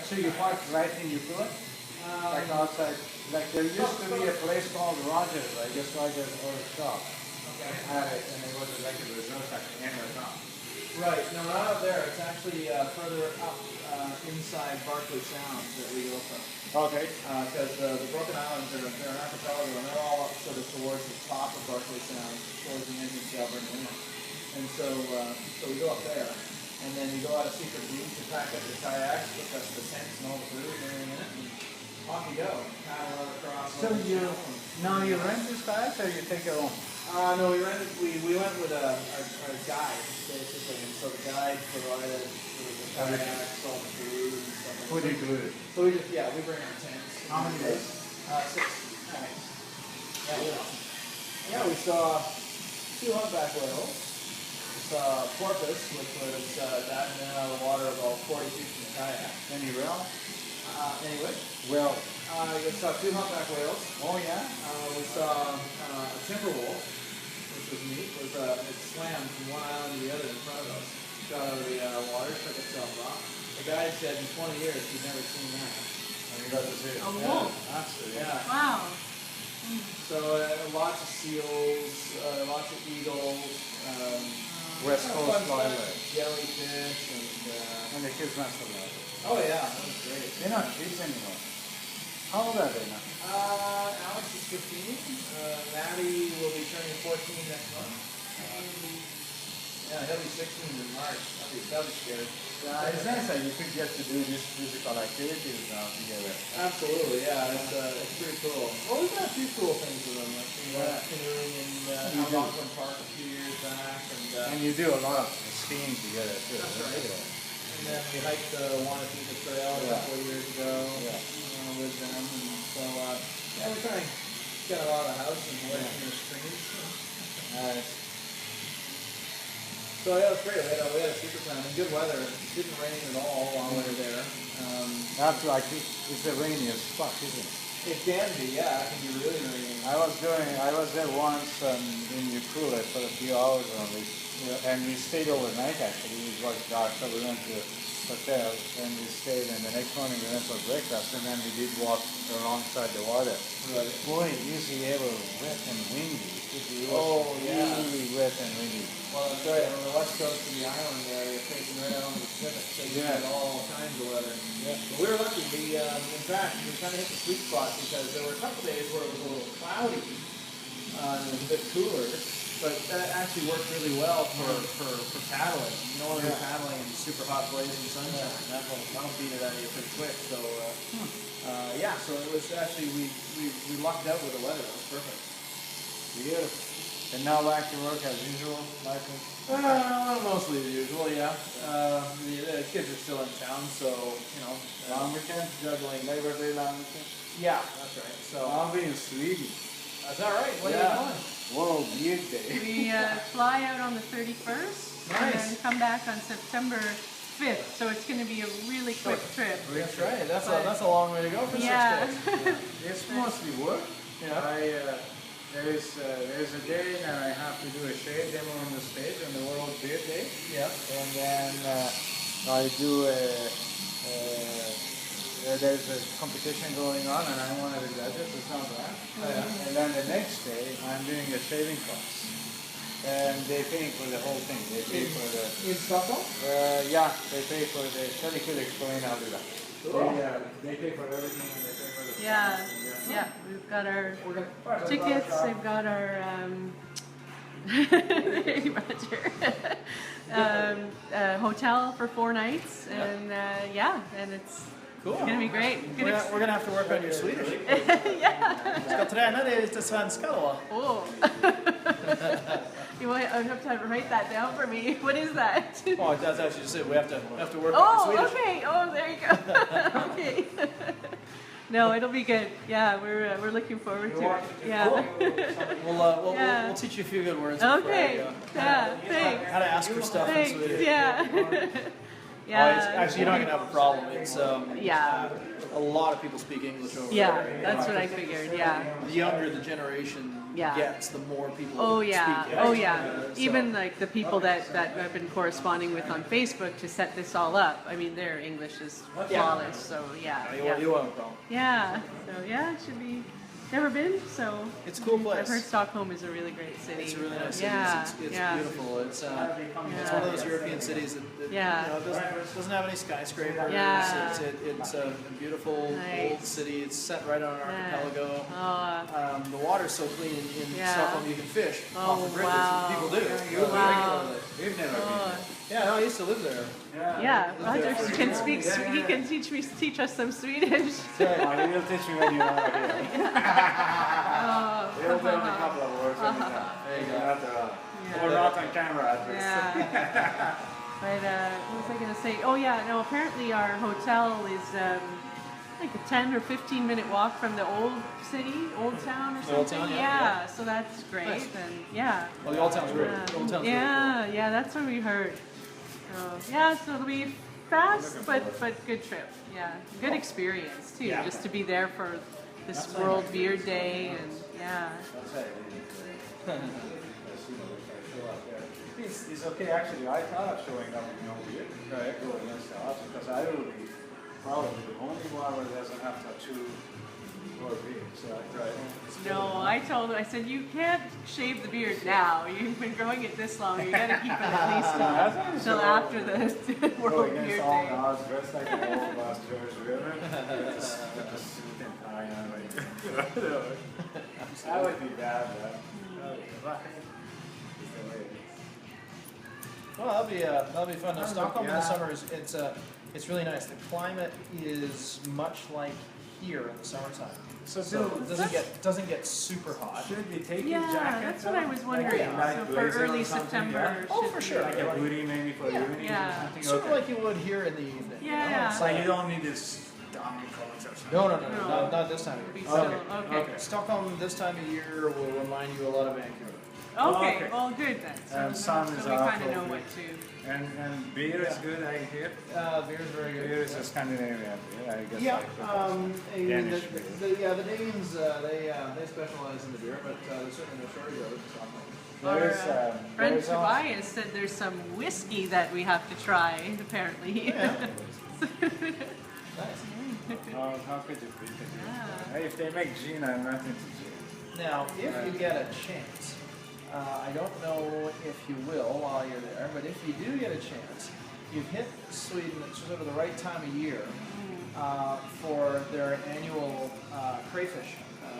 So you park right in your pool? Like outside? Like there used to be a place called Rogers, I guess Rogers or shop. Okay. Had it, and it was like a resort at the end of town. Right. No, we're not out there. It's actually further up inside Barkley Sound that we go from. Okay. Because the Broken Islands are they're an archipelago, and they're all up sort of towards the top of Barkley Sound, towards the end of Alberta Inlet. And so we go up there, and then you go out of Secret Beach, you pack up your kayaks, put up the tents and all the food and everything in it, and off you go. Paddle out across. So you rent this kayak or you take your own? No, we rented. We went with a guide basically, and so the guide provided sort of the kayaks, all the food and stuff like that. What do you do? So we just we bring our tents. How many days? 6 nights. Yeah, we saw 2 humpback whales. We saw porpoise, which was diving in out of the water about 40 feet from the kayak. Any rail? Anyway. Well. We saw 2 humpback whales. Oh yeah? We saw a timber wolf, which was neat. It swam from one island to the other in front of us. Got out of the water, took itself off. The guide said in 20 years he'd never seen that. And you got to see it. A wolf? Absolutely. Yeah. Wow. So lots of seals, lots of eagles, West Coast wildlife. jellyfish, And the kids must have loved it. oh yeah, that was great. They're not kids anymore. How old are they now? Alex is 15. Maddie will be turning 14 next month. Yeah, he'll be 16 in March. That'll be scary. It's nice that you could get to do these physical activities now together. Absolutely, yeah. It's pretty cool. Well, we've done a few cool things with them. Like we went canoeing in Algonquin Park a few years back, And you do a lot of skiing together too. That's right. And then we hiked the Wanapika Trail a couple of years ago with them. And so, we're trying to get out of the house and away from the streets. So yeah, it was great. We had a super time and good weather. It didn't rain at all while we were there. After it's the rainiest spot, isn't it? It can be, yeah. It can be really rainy. I was there once in Yukula for a few hours only, and we stayed overnight actually. It was dark, so we went to hotel and we stayed, and the next morning we went for breakfast, and then we did walk alongside the water. Right. Boy, is the ever wet and windy. It was really wet and windy. Well, that's right. On the west coast of the island there, you're facing right out on the Pacific, so you get all kinds of weather. Yeah. But we were lucky. In fact, we kind of hit the sweet spot because there were a couple days where it was a little cloudy and it was a bit cooler, but that actually worked really well for paddling. You don't want to be paddling in super hot blazing sunshine. That'll beat it out of you pretty quick. So, so it was actually, we lucked out with the weather. It was perfect. Beautiful. And now back to work as usual, Michael? Mostly the usual, yeah. The kids are still in town, so, Long weekend? juggling. Labor Day long weekend? Yeah, that's right. So I'll be in Sweden. Is that right? What are you doing? World Beard Day. We fly out on the 31st and then come back on September 5th. So it's going to be a really quick trip. That's right. That's a long way to go for 6 days. It's mostly work. Yeah. There's a day that I have to do a shade demo on the stage on the World Beard Day. Yeah. And then I do there's a competition going on, and I'm one of the judges. It's not bad. And then the next day, I'm doing a shaving class. And they pay for the whole thing. They pay for the... In Stockholm? Yeah, they pay for the... Shall I could explain how to do that? Cool. They pay for everything, and they pay for the... Yeah, we've got our tickets, we've got our hotel for 4 nights, and and it's gonna be great. We're gonna have to work on your Swedish. Yeah. Ska träna dig lite svenska då. Oh. You have to write that down for me. What is that? Oh, that's actually just it. We have to work on your Swedish. Okay. Oh, there you go. Okay. No, it'll be good. Yeah, we're looking forward to it. Yeah. We'll teach you a few good words. Okay. Yeah. Thanks. How to ask for stuff in Swedish. Yeah. Yeah. Actually, you're not gonna have a problem. It's Yeah. a lot of people speak English over Yeah, there. that's what I figured. Yeah. The younger the generation Yeah. gets, the more people Oh yeah, speak. oh yeah. So- Even like the people that I've been corresponding with on Facebook to set this all up. I mean, their English is flawless. So yeah, You won't have a problem. yeah. So yeah, it should be. Never been, so It's a cool place. I've heard Stockholm is a really great city. It's a really nice city. Yeah, It's yeah. beautiful. It's one of those European cities that Yeah. you know, doesn't have any skyscrapers. Yeah. It's a beautiful Nice. old city. It's set right on an archipelago. Oh, The water's so clean in Yeah. Stockholm you can fish Oh, off the bridges. wow. People do. Wow. Regularly. We've never been. Yeah, no, I used to live there. yeah. Roger can speak. He can teach us some Swedish. You'll teach me when you're out here. Oh, You'll tell me a couple of words when you're done. There you go. Yeah. Or not on camera at least. yeah. But what was I gonna say? Oh yeah, no. Apparently our hotel is like a 10 or 15 minute walk from the old city, old town or something. Old town, yeah. So that's great. Nice. And yeah. Well, the old town's great. The old town's Yeah, that's what we heard. So yeah, so it'll be fast but good trip. Yeah, good experience too. Yeah. Just to be there for this World Beer Day and yeah. It's okay actually. I thought of showing up in no beer. Right. Go against the odds because I will be probably the only one who doesn't have tattoo or beer. So right. No, I said you can't shave the beard now. You've been growing it this long. You gotta keep it at least until after the Go World against Beer all Day. the odds, dressed like an old bus George River. Just suit and tie on like that would be bad, but it's the way it is. Well, that'll be fun. Now, Stockholm in the summer is it's really nice. The climate is much like here in the summertime. So it doesn't get super hot. Should we take Yeah, your jacket? that's what I was wondering. Like So for blazer or early something, September. yeah? Oh, should for be- sure. Like a hoodie maybe for Yeah. evening Yeah. or something? Sort of Okay. like you would here in the evening. Yeah. So you don't need this dumb coats or something? No, No. not this time It'll of be year. still, okay. Okay. Stockholm this time of year will remind you a lot of Vancouver. Okay, Okay. well, good then. And sun is so we out kind of know over what here. to. And beer is good, I hear. Beer's very good. Beer is a Scandinavian beer, I guess. Yeah, like the the Danish beer. the Danes they specialize in the beer, but there's certainly no shortage of it in Stockholm. There Our is, friend there is also- Tobias said there's some whiskey that we have to try, apparently. Yeah. Nice. How could you beat it? Yeah. Hey, if they make gin, I'm not into gin. Now, if you get a chance, I don't know if you will while you're there, but if you do get a chance, you've hit Sweden at sort of the right time of year for their annual crayfish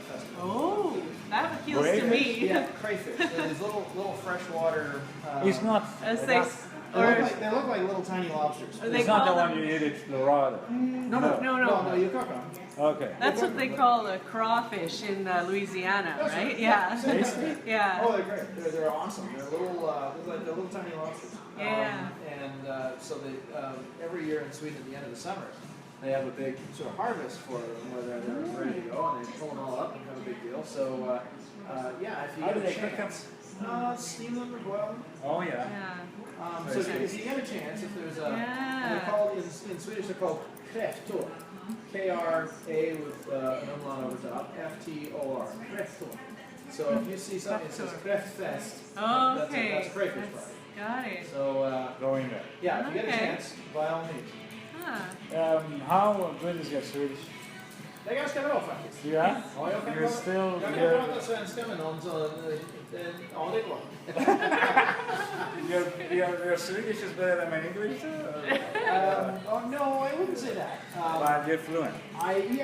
festival. Oh, that appeals to Crayfish? me. Yeah, crayfish. They're these little freshwater. It's not. As they, They look like little tiny lobsters. they It's not the call one them- you eat at Florida. No. You cook them. Okay. That's what they call a crawfish in Louisiana, That's right? right. Yeah. Tasty? Yeah. Oh, they're great. They're awesome. They're little tiny lobsters. Yeah. So they every year in Sweden at the end of the summer, they have a big sort of harvest for them where they're ready to go and they pull them all up and have a big deal. So yeah, if you How get do a they cook them? chance, steam them or boil them. Oh, yeah. Yeah. So if you get a chance, if there's a, Yeah. and they're called in Swedish they're called kräftor. K-R-A with an umlaut over top, F-T-O-R. Kräftor. So if you see something that says Kräftfest, Okay. that's a crayfish party. Got it. So Go in there. yeah, if you get a Okay. chance, by all means. Huh. How good is your Swedish? Det är ganska bra faktiskt. Yeah? Ja, jag kan You're still... jag kan You're, prata svenska med någon så ja, det går. your Swedish is better than my English? No, I wouldn't say that. But you're fluent. I can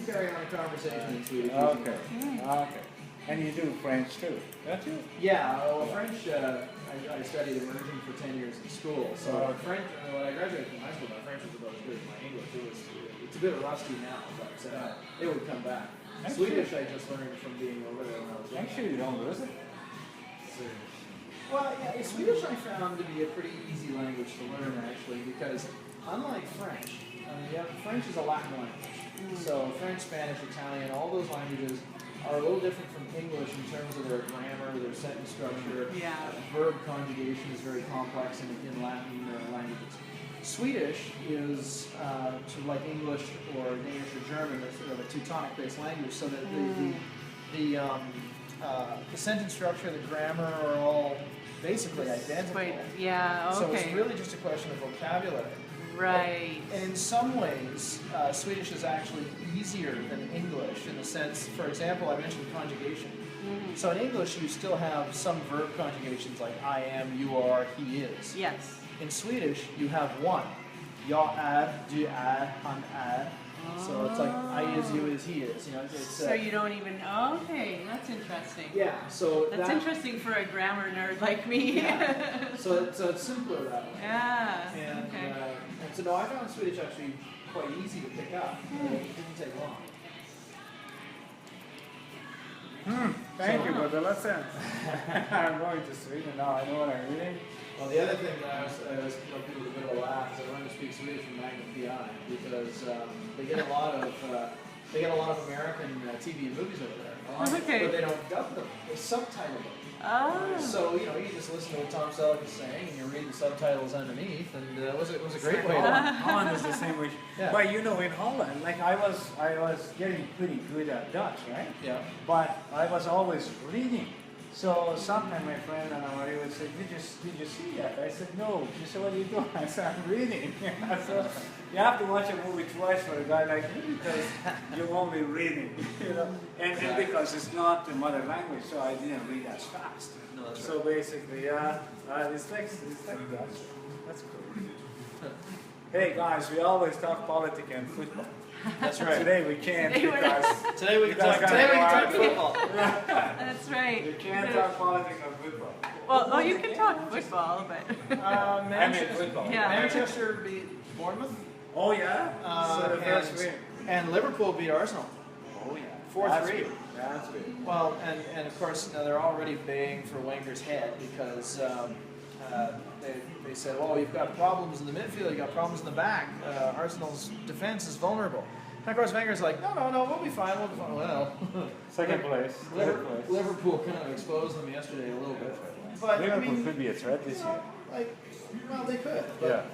carry on a conversation in Swedish. Okay. Okay. And you do French too, don't you? Yeah, well, French, I studied immersion for 10 years in school. So French, when I graduated from high school, my French was about as good as my English. It's a bit rusty now, but it would come back. Swedish, I just learned from being over there when I was young. Actually, you don't lose it. Well, yeah, Swedish I found to be a pretty easy language to learn, actually, because unlike French, French is a Latin language. So French, Spanish, Italian, all those languages are a little different from English in terms of their grammar, their sentence structure. Yeah. Verb conjugation is very complex in Latin languages. Swedish is sort of like English or Danish or German, or sort of a Teutonic-based language, so that the sentence structure, the grammar are all basically identical. Yeah, okay. So it's really just a question of vocabulary. Right. And in some ways, Swedish is actually easier than English in the sense, for example, I mentioned conjugation. So in English, you still have some verb conjugations like I am, you are, he is. Yes. In Swedish, you have one. Jag är, du är, han är. So it's like I is, you is, he is. You know, it's, so you don't even. Okay, that's interesting. Yeah. So that's interesting for a grammar nerd like me. Yeah. so it's simpler that way. Yeah. And, okay. And so no, I found Swedish actually quite easy to pick up. It didn't take long. Thank you for the lesson. I'm going to Sweden now. I know what I'm reading. Well, the other thing that I was tell people a bit of a laugh is I learned to speak Swedish from Magnum PI because they get a lot of American TV and movies over there. Okay. But they don't dub them; they subtitle them. Oh. So you just listen to what Tom Selleck is saying, and you read the subtitles underneath, and it was a great way. Holland is the same way. Yeah. But in Holland, like I was getting pretty good at Dutch, right? Yeah. But I was always reading. So sometimes my friend and I would say, did you see that? I said, no. She said, what are you doing? I said, I'm reading. So you have to watch a movie twice for a guy like me because you're only reading, and because it's not the mother language, so I didn't read as fast. No, that's so right. basically, it's like Dutch. That's cool. Hey guys, we always talk politics and football. That's right. Today we can't because today we can talk football. That's right. You can't talk politics or football. Well, you can talk football, but I mean football. Yeah. Manchester beat Bournemouth. Oh yeah. So the first win. And Liverpool beat Arsenal. Oh yeah. 4-3. That's good. Well, and of course they're already baying for Wenger's head because they said, well, you've got problems in the midfield, you've got problems in the back. Arsenal's defense is vulnerable. And of course Wenger's like, no, we'll be fine. Well, Second place. Liverpool kind of exposed them yesterday a little bit. But Liverpool could be a threat this year. Well, they could. But,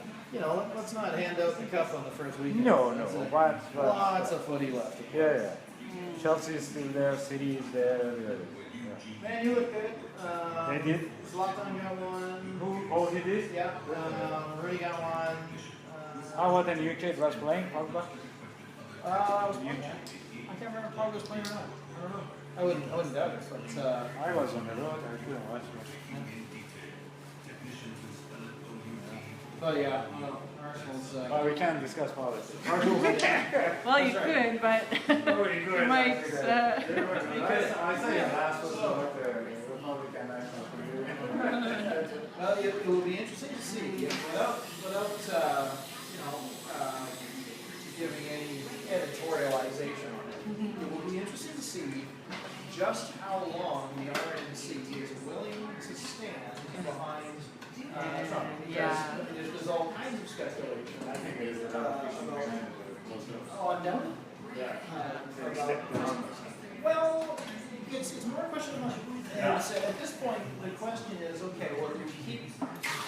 let's not hand out the cup on the first weekend. No. But lots of footy left. Yeah. Chelsea is still there. City is there. Man, you look good. They did. Zlatan got one. Oh, he did? Yeah. Rooney got one. How about the UK was playing? Pogba? I can't remember if Pogba was playing or not. I don't know. I wouldn't doubt it, but I was on the road. I couldn't watch much. But yeah, Arsenal's. But we can't discuss politics. well, you could, but you might. I say last was about the Republican National Committee. Well, it will be interesting to see without giving any editorialization on it. It will be interesting to see just how long the RNC is willing to stand behind Trump. Because there's all kinds of speculation. I think it is a Undoubtedly. Well, it's more a question of money. So at this point, the question is, okay, well, do we keep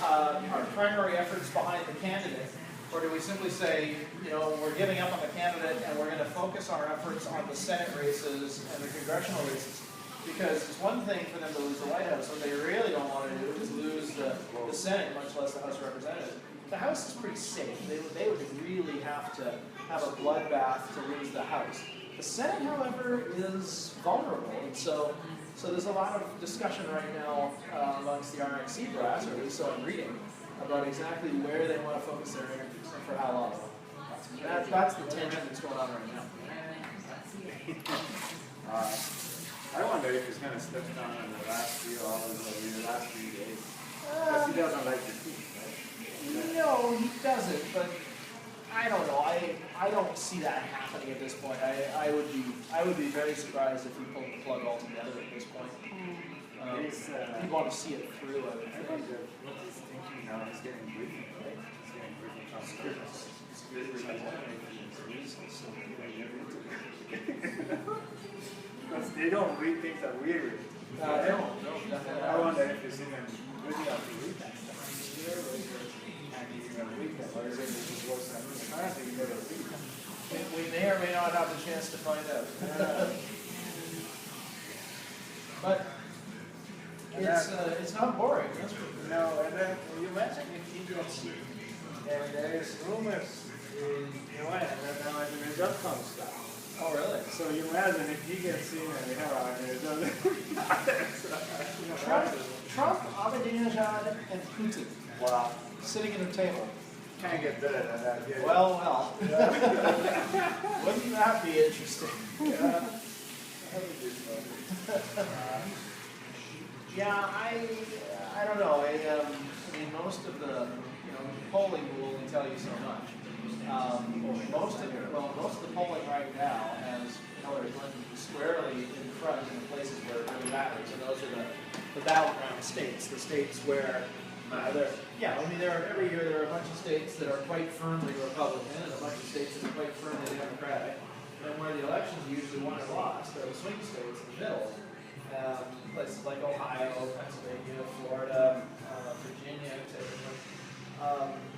our primary efforts behind the candidate, or do we simply say, we're giving up on the candidate and we're going to focus our efforts on the Senate races and the congressional races? Because it's one thing for them to lose the White House. What they really don't want to do is lose the Senate, much less the House of Representatives. The House is pretty safe. They would really have to have a bloodbath to lose the House. The Senate, however, is vulnerable. And so there's a lot of discussion right now amongst the RNC brass, or at least so I'm reading, about exactly where they want to focus their energies and for how long. That's the tension that's going on right now. I wonder if he's going to step down in the last few hours or in the last few days. Because he doesn't like the team, right? No, he doesn't, but I don't know. I don't see that happening at this point. I would be very surprised if he pulled the plug altogether at this point. He'd want to see it through. I would think. What he's thinking now, he's getting briefing, right? He's getting briefing from because they don't read things that we read. No, definitely. I wonder if he's even good enough to read that stuff. And he's going to read that. Or is it worse than this? I don't think you never see. We may or may not have the chance to find out. But it's not boring. That's for sure. No, and then you imagine if he gets sick, and there is rumors in UN that there might be a .com stuff. Oh, really? So you imagine if he gets seen and we have our it doesn't. Trump, Ahmadinejad, and Putin Wow. sitting at a table. Can't get better than that. Yeah. Well. Wouldn't that be interesting? Yeah. Yeah, I don't know. I mean, most of the polling will only tell you so much. Most of the polling right now has Hillary Clinton squarely in front in the places where it really matters, and those are the battleground states, the states where every year there are a bunch of states that are quite firmly Republican and a bunch of states that are quite firmly Democratic, and where the elections are usually won or lost, there are the swing states in the middle. Places like Ohio, Pennsylvania, Florida, Virginia, typically.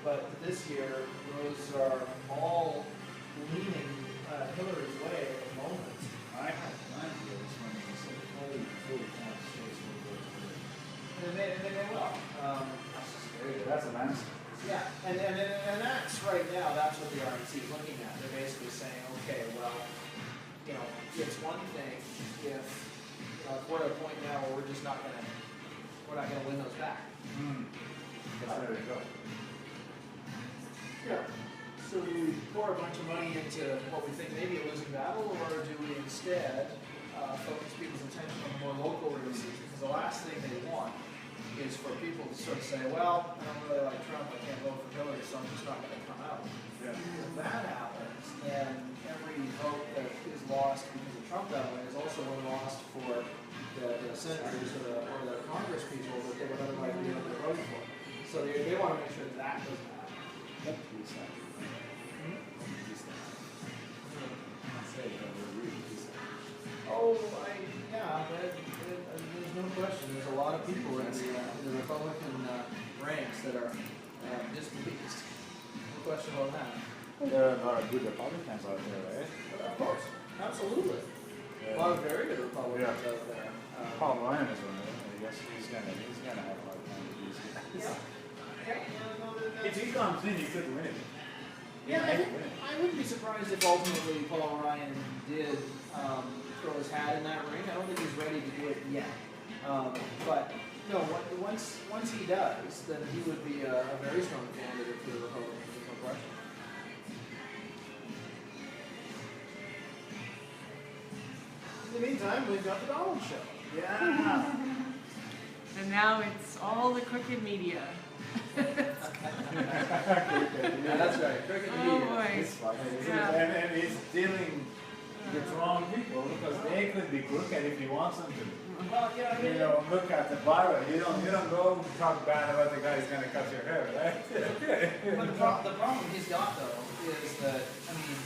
But this year, those are all leaning Hillary's way at the moment. I have plans here this morning to say fully states will go to And they will. That's an answer. Yeah, and that's right now, that's what the RNC is looking at. They're basically saying, okay, well, it's one thing if we're at a point now where we're not gonna win those back. There we go. Yeah. So do we pour a bunch of money into what we think may be a losing battle, or do we instead focus people's attention on the more local races? Because the last thing they want is for people to sort of say, well, I don't really like Trump, I can't vote for Hillary, so I'm just not going to come out. Yeah. If that happens, then every vote that is lost because of Trump that way is also one lost for the senators or the Congress people that they would otherwise be able to vote for. So they want to make sure that doesn't happen. There's no question. There's a lot of people in the Republican ranks that are displeased. No question about that. There are a lot of good Republicans out there, right? Of course, absolutely. A lot of very good Republicans out there. Paul Ryan is one of them. I guess he's gonna have a hard time with these guys. If he comes in, he could win it. Yeah, I wouldn't be surprised if ultimately Paul Ryan did throw his hat in that ring. I don't think he's ready to do it yet. But no, once he does, then he would be a very strong candidate for the Republicans. There's no question. In the meantime, we've got the Donald Show. Yeah. And now it's all the crooked media. Yeah, that's right. Cricket Oh media. boy. It's funny, isn't Yeah. it? And he's dealing with wrong people because they could be crooked if he wants them to. Well, yeah, I mean, Look at the barber. You don't go talk bad about the guy who's gonna cut your hair, right? but the problem he's got though is that, I mean,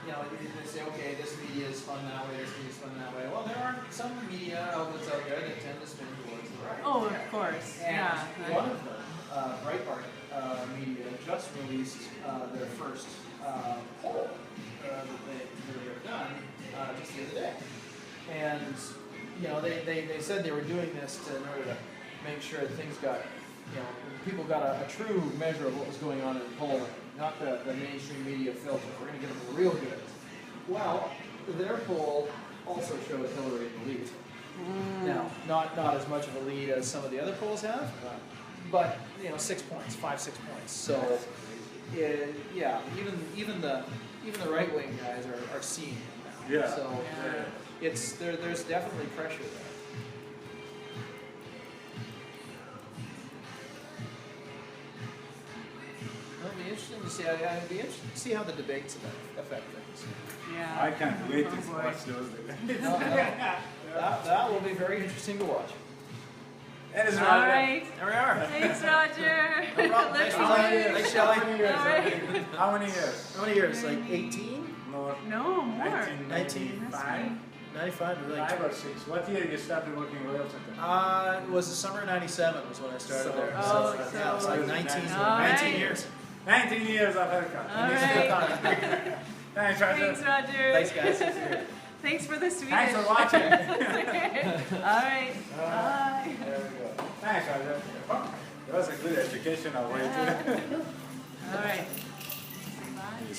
they say, okay, this media is spun that way, this media is spun that way. Well, there are some media outlets out there that tend to spin towards the right. Oh, of course. And Yeah. one of them, Breitbart Media, just released their first poll that they have done just the other day. And they said they were doing this in order to make sure that things got, people got a true measure of what was going on in the polling, not the mainstream media filter. We're going to get them real good. Well, their poll also showed Hillary in the lead. Now, not as much of a lead as some of the other polls have, but 6 points, 5-6 points. So, even the right wing guys are seeing it now. Yeah. So there's definitely pressure there. It'll be interesting to see. It'll be interesting to see how the debates affect things. Yeah. I can't wait Oh, to boy. watch those. That will be very interesting to watch. And it's All right. There we are. Thanks, Roger. problem. Let's Thanks, leave. Thanks, Shelley. How many years? All right. How many years? How many years? Like 18? No, No, more. 1995? 95? 5 or 6. What year you started working in Royal Center? It was the summer of 97 was when I started there. Oh, yeah, it was like so- 19 All right. years. 19 years of haircut. All right. Thanks, Roger. Thanks, Roger. Thanks, guys. Thanks for the Swedish. Thanks for watching. All right. Bye. There we go. Thanks, Roger. Oh, that was a good educational way to. All right. Say bye.